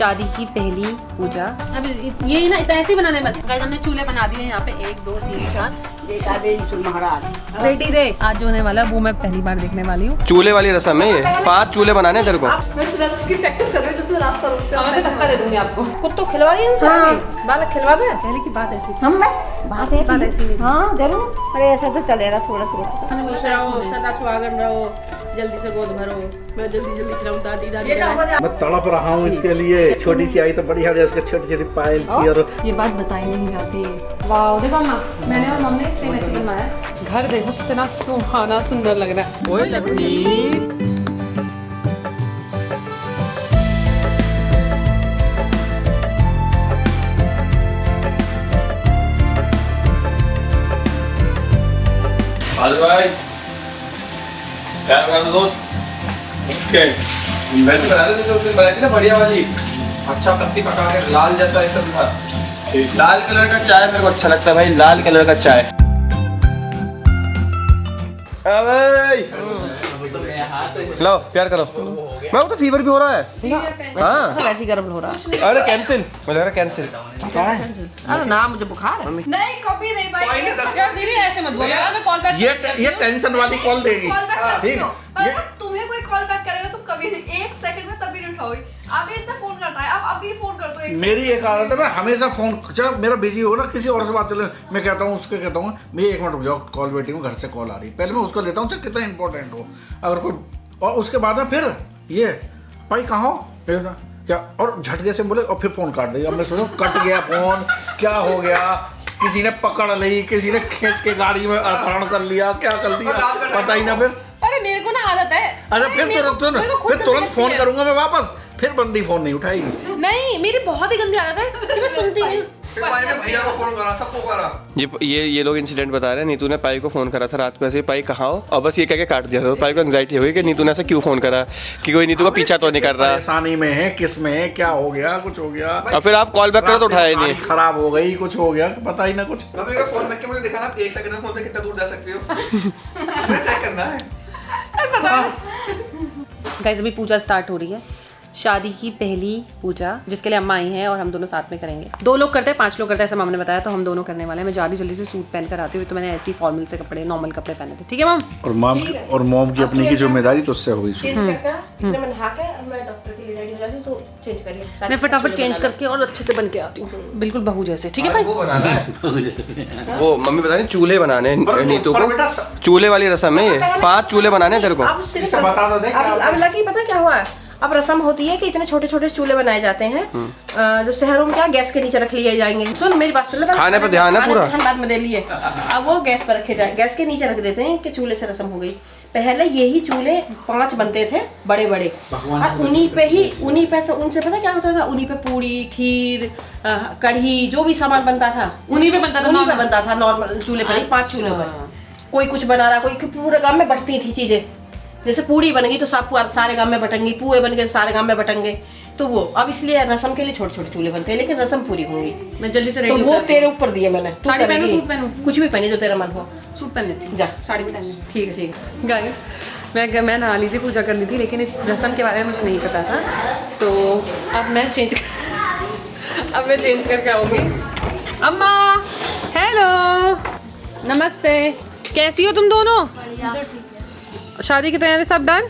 शादी की पहली पूजा। अब ये ना ऐसे ही बनाने बस। गाइस हमने चूल्हे बना दिए यहाँ पे 1 2 3 4 महाराज रेडी दे। आज जो होने वाला वो मैं पहली बार देखने वाली हूँ। चूल्हे वाली रस्म है ये। 5 चूल्हे बनाने तेरे को। मैं इस रेसिपी की प्रैक्टिस कर रही हूँ जैसे रास्ता रोकते हैं। मैं धक्का दे दूंगी आपको। कुत्तों खिलवा रही है बालक खिलवा दे। पहले की बात ऐसी थी। हम बात ऐसी नहीं। हाँ जरूर। अरे ऐसा तो चलेगा थोड़ा थोड़ा। सदा सुहागन रहो, जल्दी से गोद भरो। मैं जल्दी खिलाऊं दादी दादी। मैं तड़प रहा हूँ इसके लिए। छोटी सी आई तो बड़ी है, उसके छोटी छोटी पायल सी। और ये बात बताई नहीं जाती। वाह देखो अम्मा, मैंने और मम्मी ने सेम ऐसे बनवाया। घर देखो कितना सुहाना सुंदर लग रहा है। ओए लवनीत, भाई क्या कर दो दोस्त? ओके वैसे बना रहे थे, उस दिन बनाई थी ना बढ़िया वाली, अच्छा पत्ती पका के लाल जैसा एकदम था। लाल कलर का चाय मेरे को अच्छा लगता है भाई, लाल कलर का चाय। लो प्यार करो। मैं वो तो फीवर भी हो रहा है। हाँ वैसे गर्म हो रहा है। अरे कैंसिल, मुझे लग रहा कैंसिल। अरे ना मुझे बुखार है। नहीं कभी नहीं भाई। यार दीदी ऐसे मत बोलो, मैं कॉल बैक। ये टेंशन वाली कॉल देगी। ठीक है, तुम्हें कोई कॉल बैक करेगा तुम कभी नहीं, 1 सेकंड में तभी नहीं उठाओगी। अभी इससे फोन करता है, अब अभी फोन कर दो। एक मेरी एक आदत है, मैं हमेशा फोन जब मेरा बिजी हो ना किसी और से बात चले, मैं कहता हूँ उसके कहता हूँ मैं 1 मिनट रुक जाओ, कॉल वेटिंग हूँ, घर से कॉल आ रही है। पहले मैं उसको लेता हूँ चाहे कितना इंपॉर्टेंट हो। अगर कोई और उसके बाद में फिर ये भाई कहाँ हो क्या, और झटके से बोले और फिर फोन काट दिया। अब मैं सोचूं कट गया फोन, क्या हो गया, किसी ने पकड़ ली, किसी ने खींच के गाड़ी में अपहरण कर लिया, क्या कर दिया पता ही ना। फिर अरे मेरे को ना आदत है। अच्छा फिर तुरंत फोन करूंगा मैं वापस, फिर बंदी फोन नहीं उठाएगी। नहीं मेरी बहुत ही गंदी आदत है कि मैं सुनती नहीं। भैया को फोन करा, सबको करा। ये लोग इंसिडेंट बता रहे हैं। नीतू ने पाई को फोन करा था रात में, ऐसे पाई कहाँ हो, और बस ये कह के काट दिया था। पाई को एंग्जाइटी हो गई कि नीतू ने ऐसा क्यों फोन करा, कि कोई नीतू का पीछा तो नहीं कर रहा, परेशानी में है, किस में है, क्या हो गया, कुछ हो गया। और फिर आप कॉल बैक करो तो उठाया नहीं, खराब हो गई, कुछ हो गया, पता ही ना कुछ। कभी का फोन रख के मुझे दिखाना, आप 1 सेकंड में फोन से कितना दूर जा सकते हो। चेक करना है। गाइस अभी पूजा स्टार्ट हो रही है, शादी की पहली पूजा, जिसके लिए अम्मा आई हैं और हम दोनों साथ में करेंगे। 2 लोग करते हैं, 5 लोग करते हैं, ऐसा मम्मी ने बताया, तो हम दोनों करने वाले हैं। मैं जा रही जल्दी से सूट पहन कर आती हूँ, तो मैंने ऐसी फॉर्मल से कपड़े, नॉर्मल कपड़े पहने थे। ठीक है मम? और मॉम की अपनी की जिम्मेदारी तो उससे हुई। मैं फटाफट चेंज करके और अच्छे से बन के आती हूँ, बिल्कुल बहू जैसे। ठीक है भाई? वो बनाना है, वो मम्मी बता रही चूल्हे बनाने नीतू को। चूल्हे वाली रस्म है ये। 5 चूल्हे बनाने तेरे को। अब लकी पता क्या हुआ है, अब रस्म होती है कि इतने छोटे छोटे चूल्हे बनाए जाते हैं, जो शहरों में क्या गैस के नीचे रख लिए जाएंगे। सुन मेरी बात सुन ले, खाने पर ध्यान है पूरा, बाद में दे लिए। अब वो गैस पर रखे जाए, गैस के नीचे रख देते हैं कि चूल्हे से रस्म हो गई। पहले यही चूल्हे 5 बनते थे बड़े बड़े, और उन्हीं पे उनसे पता क्या होता था, उन्हीं पे पूड़ी, खीर, कढ़ी, जो भी सामान बनता था उन्हीं पे बनता था नॉर्मल चूल्हे पर ही। 5 चूल्हे पर कोई कुछ बना रहा, कोई पूरे गांव में बंटती थी चीजें। जैसे पूड़ी बन गई तो सब सारे गांव में बटेंगी, पुए बन गए सारे गांव में बटेंगे। तो वो अब इसलिए रस्म के लिए छोटे छोटे चूल्हे बनते हैं, लेकिन रस्म पूरी होंगी। मैं जल्दी से तो वो तेरे ऊपर दिए मैंने। साड़ी पहनूं, सूट पहनूं? कुछ भी पहने जो तेरा मन हो। सूट पहन लेती हूँ, जा साड़ी भी पहन। ठीक है ठीक है। गाइस मैं नहा ली थी, पूजा कर ली थी, लेकिन इस रस्म के बारे में मुझे नहीं पता था, तो अब मैं चेंज करके आऊँगी। अम्मा हेलो, नमस्ते, कैसी हो तुम दोनों? शादी की तैयारी सब डन?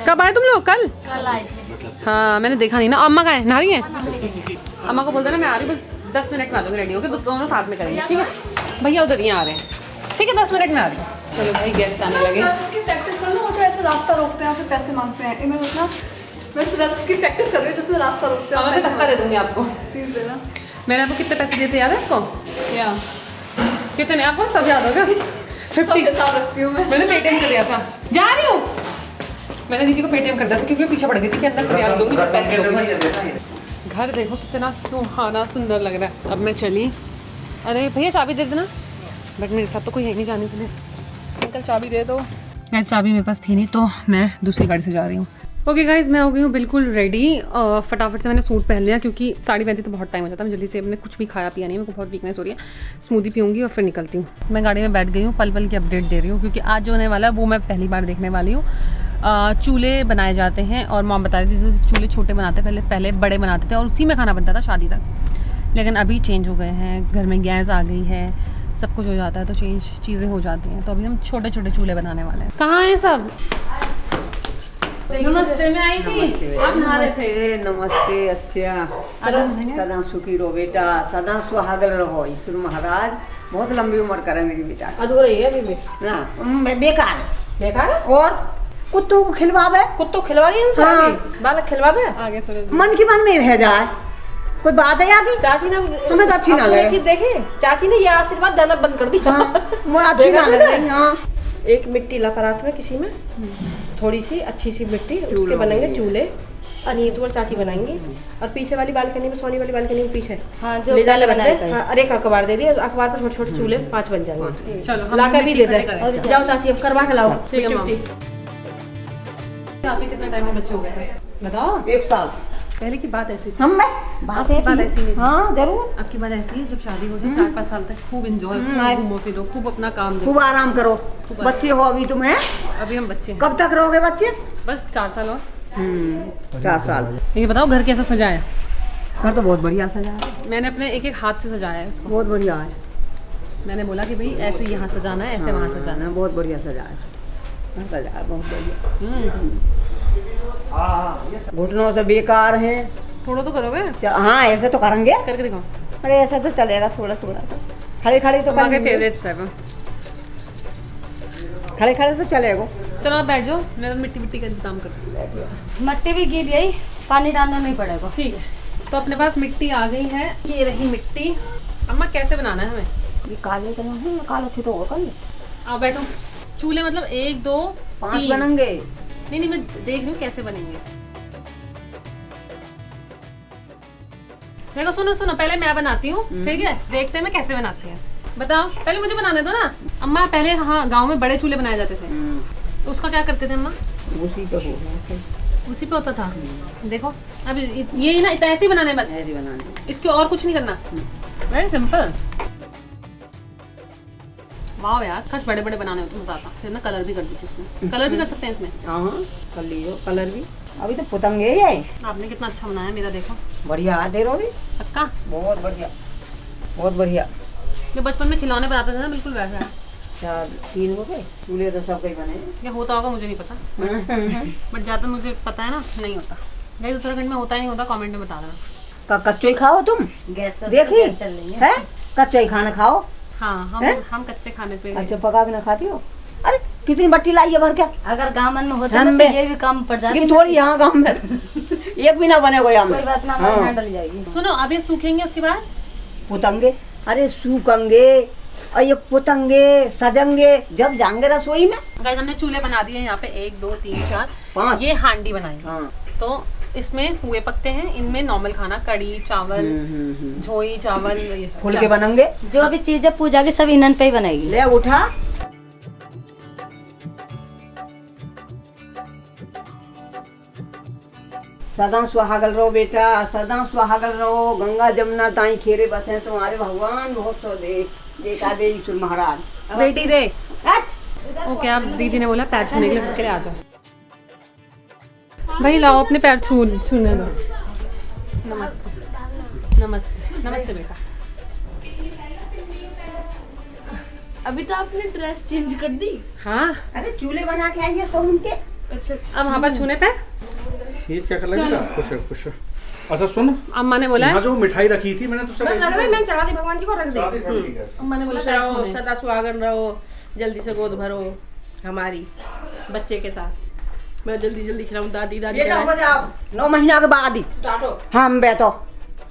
कब आए तुम लोग? कल आए थे। हाँ मैंने देखा नहीं ना। अम्मा कहाँ है? नहा रही है? अम्मा को बोलते ना मैं आ रही हूँ, बस 10 मिनट में आ जाऊँगी रेडी होकर, दोनों साथ में करेंगे। ठीक है भैया उधर ही आ रहे हैं। ठीक है 10 मिनट में आ रही हूँ। चलो भाई गेस्ट आने लगे। की प्रैक्टिस करना, मुझे ऐसे रास्ता रोकते हैं, फिर पैसे मांगते हैं। मैं मतलब मैं इस रेसिपी की प्रैक्टिस कर रही हूँ जैसे रास्ता रोकते हैं। मैं धक्का दे दूँगी आपको, प्लीज देना। मैंने आपको कितने पैसे दिए थे याद है आपको? या कितने? आपको सब याद होगा? 50 के साथ रखती हूँ मैं। मैंने पेटीएम कर दिया था। जा रही हूँ, मैंने दीदी को पेटीएम कर दिया था क्योंकि पीछे पड़ गई थी कि अंदर याद दूंगी तो पैसे दूंगी। घर देखो कितना सुहाना सुंदर लग रहा है। अब मैं चली, अरे भैया चाबी दे देना, बट मेरे साथ तो कोई है नहीं जाने के लिए। अंकल चाबी दे दो। गाइस चाबी मेरे पास थी नहीं, तो मैं दूसरी गाड़ी से जा रही हूँ। ओके गाइज मैं हो गई हूँ बिल्कुल रेडी। फटाफट से मैंने सूट पहन लिया क्योंकि साड़ी पहनती तो बहुत टाइम हो जाता है। मैं जल्दी से, मैंने कुछ भी खाया पिया नहीं, मेरे को बहुत वीकनेस हो रही है। स्मूदी पीऊँगी और फिर निकलती हूँ। मैं गाड़ी में बैठ गई हूँ, पल पल की अपडेट दे रही हूँ क्योंकि आज जो होने वाला है वो मैं पहली बार देखने वाली हूँ। चूल्हे बनाए जाते हैं। और मॉम बता रही थी जैसे चूल्हे छोटे बनाते पहले बड़े बनाते थे और उसी में खाना बनता था शादी तक, लेकिन अभी चेंज हो गए हैं, घर में गैस आ गई है, सब कुछ हो जाता है तो चीज़ें हो जाती हैं। तो अभी हम छोटे छोटे चूल्हे बनाने वाले हैं। कहाँ हैं सब? नमस्ते, मैं आई थी, आप नहा रहे थे। नमस्ते। अच्छा, सदा सुखी रहो बेटा, सदा सुहागल रहो। ईश्वर महाराज बहुत लंबी उम्र करे मेरी बेटा। अधूरा ही है अभी भी। ना बेकार देखा ना? और कुत्तों को खिलवावे, कुत्तों खिलवा रही है हाँ। बालक खिलवा दे। आगे सुनो। मन की मन में रह जाए, कोई बात है आगे। चाची ने हमें तो अच्छी ना अपनी लगे। चीज देखे, चाची ने ये आशीर्वाद देना बंद कर दिया। वो अच्छी ना लग रही। हाँ, एक मिट्टी ला परात में किसी में थोड़ी सी अच्छी सी मिट्टी, उसके बनेंगे चूल्हे। अनीत और चाची बनाएंगी, और पीछे वाली बालकनी में, सोनी वाली बालकनी में पीछे जो ले जाने बनाए। हाँ, और एक अखबार दे दिया, अखबार पर छोटे छोटे चूल्हे 5 बन जाएंगे। चलो हम ला के भी दे दे। मिट्टी का जाओ चाची, अब करवा के लाओ। ठीक है, मिट्टी। आपके कितना टाइम में बच्चे हो गए बताओ? 1 साल। पहले की बात ऐसी थी, हम बात आपकी बात ऐसी नहीं थी। हाँ जरूर, आपकी बात ऐसी है, जब शादी हो जाए 4-5 साल तक खूब एंजॉय, खूब घूमो फिरो, खूब अपना काम देखो। खूब आराम करो। बच्चे हो अभी तुम्हें? अभी हम बच्चे हैं, कब तक रहोगे बच्चे? बस 4 साल और। 4 साल। ये बताओ घर कैसा सजाया? घर तो बहुत बढ़िया सजा है, मैंने अपने एक हाथ से सजाया है इसको। बहुत बढ़िया है। मैंने बोला कि भाई ऐसे यहाँ सजाना है, ऐसे वहाँ सजाना है। बहुत बढ़िया सजा है, घर सजा है बहुत बढ़िया। घुटनों से बेकार है। थोड़ा तो करोगे? हाँ ऐसे तो करेंगे, करके दिखाओ। अरे ऐसा तो चलेगा थोड़ा थोड़ा तो। खड़े खड़े तो हमारे करेंगे, फेवरेट स्टेप है। खड़े खड़े तो चलेगा। चलो आप बैठ जाओ, मैं मिट्टी मिट्टी का इंतजाम करती हूँ। मट्टी भी गिर गई, पानी डालना नहीं पड़ेगा। ठीक है, तो अपने पास मिट्टी आ गई है, ये रही मिट्टी। अम्मा कैसे बनाना है हमें? ये काले कलर है, काले थे तो कर ले। आप बैठो। चूल्हे मतलब 1 2 5 3 बनेंगे। नहीं मैं देख रही हूँ कैसे बनेंगे। देखो सुनो पहले मैं बनाती हूँ, ठीक है? देखते हैं मैं कैसे बनाती है। बताओ, पहले मुझे बनाने दो ना। अम्मा पहले हाँ गांव में बड़े चूल्हे बनाए जाते थे, तो उसका क्या करते थे अम्मा? उसी पे हो, उसी पे होता था। देखो अब ये ना ऐसे ही बनाने बस, ऐसे बनाने। इसके और कुछ नहीं करना, वेरी सिंपल। वाह यार, काश बड़े बड़े बनाने होते मजा आता। फिर ना कलर भी कर दीजिए उसमें, कलर भी कर सकते हैं इसमें। हाँ कर लीजिए कलर भी। अभी तो पतंगे है। आपने कितना अच्छा बनाया मेरा, देखो बढ़िया दे रही, पक्का बहुत बढ़िया, बहुत बढ़िया। जो बचपन में खिलौने बनाते थे ना, बिल्कुल वैसा है। 3 हो गए चूल्हे तो सब कहीं बने। क्या होता होगा मुझे नहीं पता, बट ज़्यादा मुझे पता है ना नहीं होता। गाइस उत्तराखंड में होता ही नहीं होता, कमेंट में बता देना। कच्चो ही खाओ तुम, गैस देखी चल रही है, कच्चो ही खाना खाओ। हाँ हम कच्चे खाने पे अच्छा पका के ना खाती हो? अरे कितनी बट्टी लाई है भर के। अगर गाँव में होता हम ना तो बे- ये भी काम पड़ जाता। लेकिन थोड़ी यहाँ गाँव में एक भी ना बने कोई यहाँ कोई में। बात ना, हमारे यहाँ डल जाएगी। सुनो, अब ये सूखेंगे उसके बाद पुतंगे, अरे सूखेंगे और ये पुतंगे सजेंगे जब जाएंगे रसोई में। गाइस हमने चूल्हे बना दिए यहाँ पे 1 2 3 4 5। ये हांडी बनाई। हाँ तो इसमें हुए पकते हैं, इनमें नॉर्मल खाना, कड़ी चावल, झोई चावल, ये सब फुल के बनेंगे। जो भी चीजें पूजा की सब इन्हन पे ही बनेगी। ले उठा, सदा सुहागल रहो बेटा, सदा सुहागल रहो। गंगा जमुना दाई खेरे बसे तुम्हारे भगवान, बहुत तो देखा दे ईश्वर महाराज। बेटी दे। हट। ओके, आप दीदी ने बोला पैर छूने के लिए, सबके लिए आ जाओ भाई, लाओ अपने पैर छूने दो। नमस्ते नमस्ते नमस्ते बेटा। अभी तो आपने ड्रेस चेंज कर दी। हाँ अरे चूल्हे बना के आइए सब उनके। अच्छा अब वहाँ पर छूने पैर। ये क्या कर लगेगा? खुश है। अच्छा सुन, अम्मा ने बोला यहाँ जो मिठाई रखी थी मैंने तुझसे रख दे, मैंने चढ़ा दी भगवान जी को, रख दे। ठीक है। अम्मा ने बोला खुश पैर रहो, छूने। सदा सुहागन रहो, जल्दी से गोद भरो हमारी बच्चे के साथ। मैं जल्दी जल्दी खिलाऊं, दादी दादी बेटा हो जाओ 9 महीना के बाद ही टाटो। हम बैठो,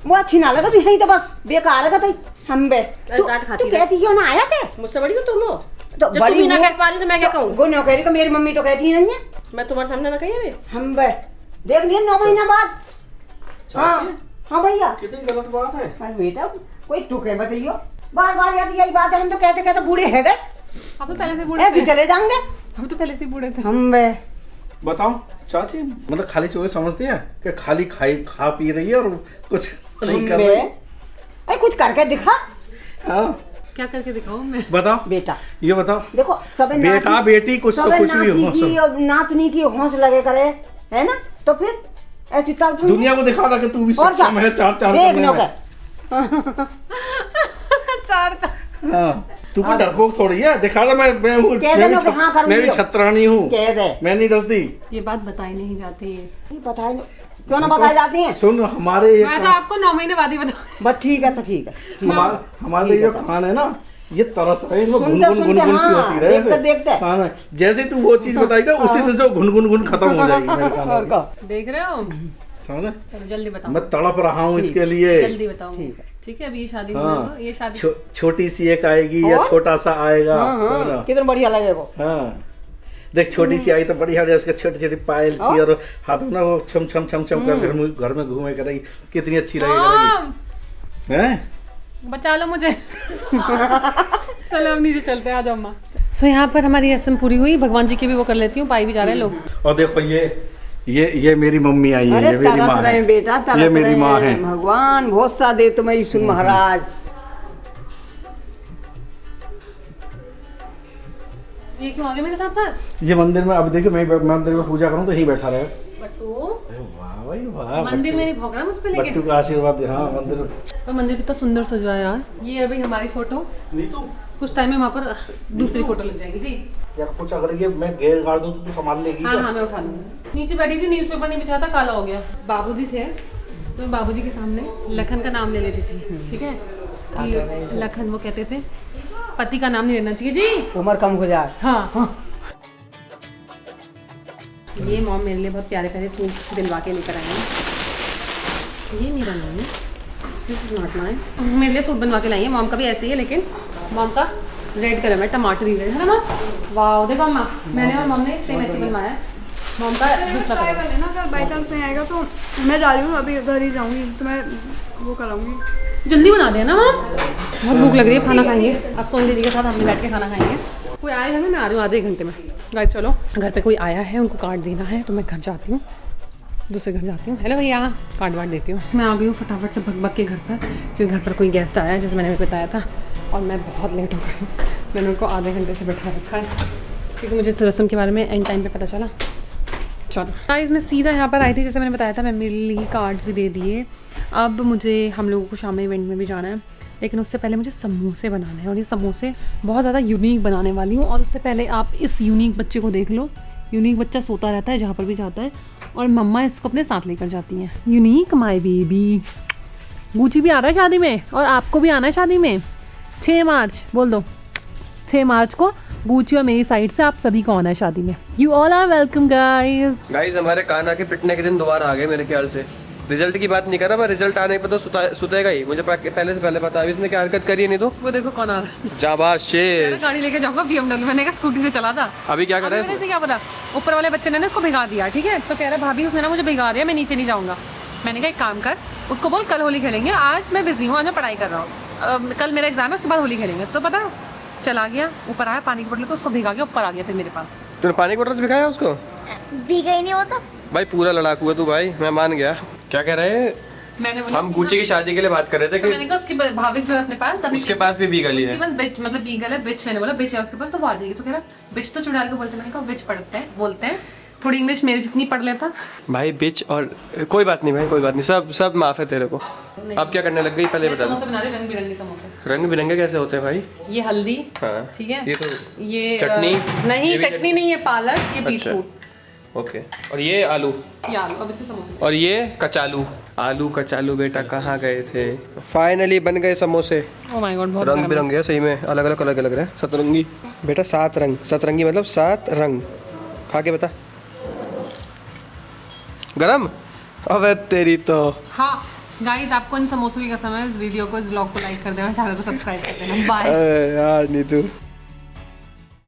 वो अच्छी ना लगा तू, यही तो बस बेकार लगा तू। हम बैठ अरे डांट खाती तू रह। कहती क्यों ना आया थे? मुझसे बड़ी तो तुम हो, तो जब बड़ी तुम ही ना हूँ। कह पा रही तो मैं क्या कहूँ? गो न कह रही, मेरी मम्मी तो कहती ही नहीं है। मैं तुम्हारे सामने ना कही अभी। हम बैठ देख लिए 9 महीना बाद। हाँ हाँ भैया, कितनी गलत बात है। अरे बेटा कोई तू कह बताइयो, बार बार याद यही बात है। हम तो कहते कहते बूढ़े है गए, आप तो पहले से बूढ़े ऐसे थे। चले जाएंगे हम तो पहले से बूढ़े थे। हम बे। बताओ चाची, मतलब खाली चोगे समझती है कि खाली खा पी रही है और कुछ नहीं कर रही। अरे कुछ करके दिखा। हाँ क्या करके दिखाऊं मैं? बताओ बेटा ये बताओ। देखो सब बेटा बेटी कुछ तो कुछ भी हो की और नातनी की हौस लगे करे है ना, तो फिर ऐसी तब दुनिया को दिखा रहा कि तू भी और क्या? सक्षम है, चार देख लो में। चार हाँ, तू कोई डरपोक थोड़ी है, दिखा दे मैं हूँ, कह दे लो कि हाँ करूंगी। मैं भी छतरानी हूँ, कह दे मैं नहीं डरती। ये बात बताई नहीं जाती है। नहीं बताए क्यों ना बताई जाती हैं। सुन हमारे ये मैं तो आपको 9 महीने बाद ही बताऊं। बस ठीक है तो ठीक है। हमारे जो खान है ना, ये तरस रहे इनको सुनते गुन सुनते, गुन सी हाँ, होती रहे देखते देखते। खाना जैसे तू वो चीज बताएगा उसी दिन से गुन गुन खत्म हो जाएगी मेरे खाने की। देख रहे हो? समझे? चलो जल्दी बताओ। मैं तड़प रहा हूँ इसके लिए। जल्दी बताऊं। ठीक है अभी ये शादी हाँ। होने दो, ये शादी छोटी सी एक आएगी या और? छोटा सा आएगा। हाँ, कितना बढ़िया लगे वो। हाँ देख छोटी सी आई तो बढ़िया है, उसके छोटी छोटी पायल सी और हाथ में ना वो छम छम छम छम कर घर में घूमे करेगी, कितनी अच्छी लगेगी। हैं? बचा लो मुझे। चलो हम नीचे चलते हैं, आ जाओ अम्मा। सो यहाँ पर हमारी रस्म पूरी हुई, भगवान जी की भी वो कर लेती हूँ, पाई भी जा रहे हैं लोग। और देखो ये मेरी मम्मी आई है, अरे ये मेरी तरस माँ रहे है, बेटा, तरस ये मेरी रहे माँ है। भगवान बहुत सा दे तुम्हें यीशु महाराज। ये क्यों आ गए मेरे साथ साथ? ये मंदिर में अब देखो मैं मंदिर में पूजा करूँ तो यहीं बैठा रहे। बट्टू वाह भाई वाह, मंदिर में नहीं भौंक रहा मुझ पे लेके। बट्टू का आशीर्वाद दे। हाँ मंदिर पर मंदिर कितना सुंदर सजा है यार। ये अभी हमारी फोटो, नीतू कुछ टाइम में वहाँ पर दूसरी फोटो लग जाएगी जी। यार कुछ अगर ये मैं घेर गाड़ दूँ तो तू संभाल लेगी हाँ क्या? हाँ मैं उठा लूंगी। नीचे बैठी थी, न्यूज़पेपर नहीं बिछा था, काला हो गया। बाबूजी थे तो मैं बाबूजी के सामने लखन का नाम ले लेती थी, ठीक है कि लखन वो कहते थे पति का नाम नहीं लेना चाहिए जी। उम्र कम हो जाए। हाँ ये मॉम मेरे लिए बहुत प्यारे प्यारे सूट दिलवा के लेकर आई हैं। ये मेरा नहीं है, दिस इज नॉट माइन। मेरे लिए सूट बनवा के लाई है, मॉम का भी ऐसे ही है लेकिन मॉम का रेड कलर में टमाटरी रेड है ना माँ। वाह देखो अम्मा, मैंने और मॉम ने सेम ऐसे बनवाया है। मॉम का दूसरा ट्राई कलर कर लेना, अगर बाई चांस नहीं आएगा तो मैं जा रही हूँ, अभी घर ही जाऊँगी तो मैं वो कराऊंगी। जल्दी बना देना माँ, बहुत भूख लग रही है, खाना खाएंगे। अब सोन दीदी के साथ हम भी बैठ के खाना खाएंगे। कोई आएगा ना, मैं आ रही हूँ आधे घंटे में। गाइस चलो, घर पे कोई आया है, उनको कार्ड देना है तो मैं घर जाती हूँ, दूसरे घर जाती हूँ। हेलो भैया, कार्ड वार्ड देती हूँ। मैं आ गई हूँ फटाफट से भग भग के घर पर, क्योंकि घर पर कोई गेस्ट आया है जैसे मैंने बताया था, और मैं बहुत लेट हो गई। मैंने उनको आधे घंटे से बैठा रखा है क्योंकि मुझे इस रस्म के बारे में एंड टाइम पे पता चला। चलो गाइस, मैं सीधा यहाँ पर आई थी, जैसे मैंने बताया था, मैं मेरे लिए कार्ड्स भी दे दिए। अब मुझे हम लोगों को शाम में इवेंट में भी जाना है, लेकिन उससे पहले मुझे समोसे बनाने हैं, और ये समोसे बहुत ज़्यादा यूनिक बनाने वाली हूँ। और उससे पहले आप इस यूनिक बच्चे को देख लो। यूनिक बच्चा सोता रहता है जहाँ पर भी जाता है, और मम्मा इसको अपने साथ लेकर जाती हैं। Unique my baby. गुची भी आ रहा है शादी में, और आपको भी आना है शादी में 6 मार्च। बोल दो 6 मार्च को गुची और मेरी साइड से आप सभी को आना है शादी में। You all are welcome guys. हमारे कान आके पिटने के दिन दोबारा आ गए मेरे ख्याल से। रिजल्ट की बात नहीं कर रहा मैं, रिजल्ट आने पर तो सुतेगा ही, मुझे पहले से पहले पता है इसने क्या हरकत करी है। नहीं तो वो देखो कौन आ रहा है। जाबाज शेर। गाड़ी लेके जाऊंगा BMW, मैंने कहा स्कूटी से चला था। अभी क्या कर रहा है मैंने क्या बोला, ऊपर वाले बच्चे ने ना इसको भिगा दिया, ठीक है, तो कह रहा है भाभी उसने ना मुझे भिगा दिया, मैं नीचे नहीं जाऊंगा। मैंने कहा एक काम कर, उसको बोल कल होली खेलेंगे, आज मैं बिजी हूँ, आज मैं पढ़ाई कर रहा हूँ, कल मेरा एग्जाम है, उसके बाद होली खेलेंगे। तो पता चला गया, ऊपर आया, पानी की बोतल को उसको भिगा के ऊपर आ गया फिर मेरे पास। तूने पानी की बोतल से भिगाया उसको? भीगा ही नहीं होता भाई पूरा लड़ाकू है तू भाई, मैं मान गया। क्या कह रहे हैं? मैंने बोला हम गुची की शादी के लिए बात कर रहे थे तो कि मैंने कहा उसकी भाभी जो है अपने पास, उसके पास भी बीगल ही है। उसके पास बिच, मतलब बीगल है, बिच। मैंने बोला बिच है उसके पास तो वो आ जाएगी। तो कह रहा बिच तो चुड़ैल को बोलते हैं। मैंने कहा बिच पढ़ते हैं, बोलते हैं, थोड़ी इंग्लिश मेरी जितनी पढ़ लेता भाई बिच। और कोई बात नहीं भाई, कोई बात नहीं, सब माफ है तेरे को। अब क्या करने लग गई पहले बता समोसे बना रहे, रंग बिरंगे समोसे। रंग बिरंगे कैसे होते हैं भाई? ये हल्दी, हाँ ठीक है, ये तो ये चटनी नहीं, ये भी चटनी नहीं, ये पालक, ये अच्छा। Beetroot, okay. और ये आलू, ये आलू। अब इससे समोसे। और ये कचालू। आलू कचालू बेटा कहाँ गए थे? फाइनली बन गए समोसे। ओह माय गॉड, बहुत रंग गरम है। बिरंगे है सही में, अलग अलग कलर के लग रहे हैं। सतरंगी बेटा, 7 रंग। सतरंगी मतलब 7 रंग। खा के बता। गरम? अबे तेरी तो। हाँ गाइस, आपको इन समोसों की कसम है, इस वीडियो को, इस ब्लॉग को लाइक कर देना, चैनल को सब्सक्राइब कर देना। बाय यार नीतू।